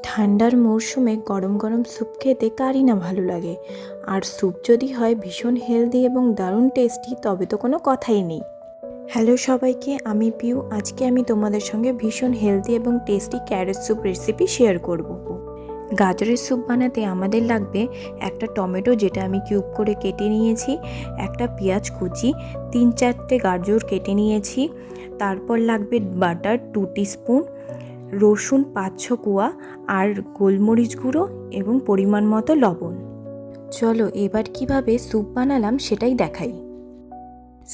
ঠান্ডার মরশুমে গরম গরম স্যুপ খেতে কারই না ভালো লাগে। আর স্যুপ যদি হয় ভীষণ হেলদি এবং দারুণ টেস্টি, তবে তো কোনো কথাই নেই। হ্যালো সবাইকে, আমি পিউ। আজকে আমি তোমাদের সঙ্গে ভীষণ হেলদি এবং tasty carrot soup recipe share করব। গাজরের স্যুপ বানাতে আমাদের লাগবে একটা টমেটো, যেটা আমি কিউব করে কেটে নিয়েছি, একটা পেঁয়াজ কুচি, 3-4টে গাজর কেটে নিয়েছি, তারপর লাগবে বাটার 2 টিস্পুন, রসুন 5-6 কোয়া, আর গোলমরিচ গুঁড়ো এবং পরিমাণ মতো লবণ। চলো এবার কিভাবে স্যুপ বানালাম সেটাই দেখাই।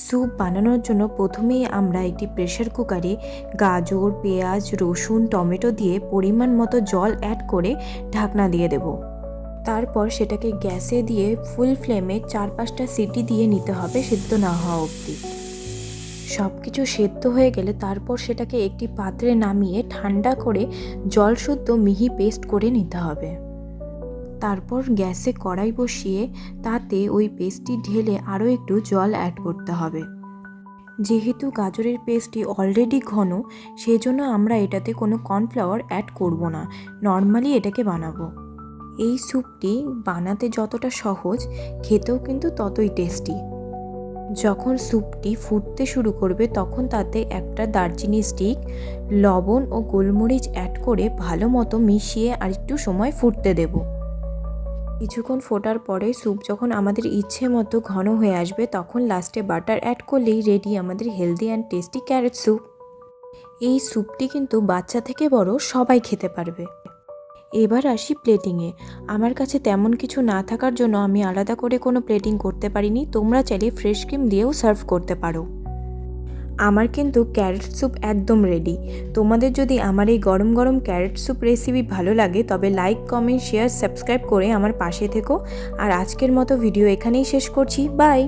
স্যুপ বানানোর জন্য প্রথমেই আমরা একটি প্রেসার কুকারে গাজর, পেঁয়াজ, রসুন, টমেটো দিয়ে পরিমাণ মতো জল অ্যাড করে ঢাকনা দিয়ে দেব। তারপর সেটাকে গ্যাসে দিয়ে ফুল ফ্লেমে 4-5টা সিটি দিয়ে নিতে হবে, সিদ্ধ না হওয়া অবধি। সব কিছু সেদ্ধ হয়ে গেলে তারপর সেটাকে একটি পাত্রে নামিয়ে ঠান্ডা করে জল শুদ্ধ মিহি পেস্ট করে নিতে হবে। তারপর গ্যাসে কড়াই বসিয়ে তাতে ওই পেস্টটি ঢেলে আরও একটু জল অ্যাড করতে হবে। যেহেতু গাজরের পেস্টটি অলরেডি ঘন, সেই জন্য আমরা এটাতে কোনো কর্নফ্লাওয়ার অ্যাড করব না, নর্মালি এটাকে বানাবো। এই স্যুপটি বানাতে যতটা সহজ, খেতেও কিন্তু ততই টেস্টি। যখন স্যুপটি ফুটতে শুরু করবে তখন তাতে একটা দারচিনি স্টিক, লবণ ও গোলমরিচ অ্যাড করে ভালো মতো মিশিয়ে আর একটু সময় ফুটতে দেব। কিছুক্ষণ ফোটার পরে স্যুপ যখন আমাদের ইচ্ছে মতো ঘন হয়ে আসবে, তখন লাস্টে বাটার অ্যাড করলেই রেডি আমাদের healthy and tasty carrot soup. এই স্যুপটি কিন্তু বাচ্চা থেকে বড় সবাই খেতে পারবে। এবার আসি প্লেটিংয়ে। আমার কাছে তেমন কিছু না থাকার জন্য আমি আলাদা করে কোনো প্লেটিং করতে পারিনি। তোমরা চাইলে ফ্রেশ ক্রিম দিয়েও সার্ভ করতে পারো। আমার কিন্তু ক্যারট স্যুপ একদম রেডি। তোমাদের যদি আমার এই গরম গরম ক্যারট স্যুপ রেসিপি ভালো লাগে, তবে লাইক, কমেন্ট, শেয়ার, সাবস্ক্রাইব করে আমার পাশে থেকো। আর আজকের মতো ভিডিও এখানেই শেষ করছি। বাই।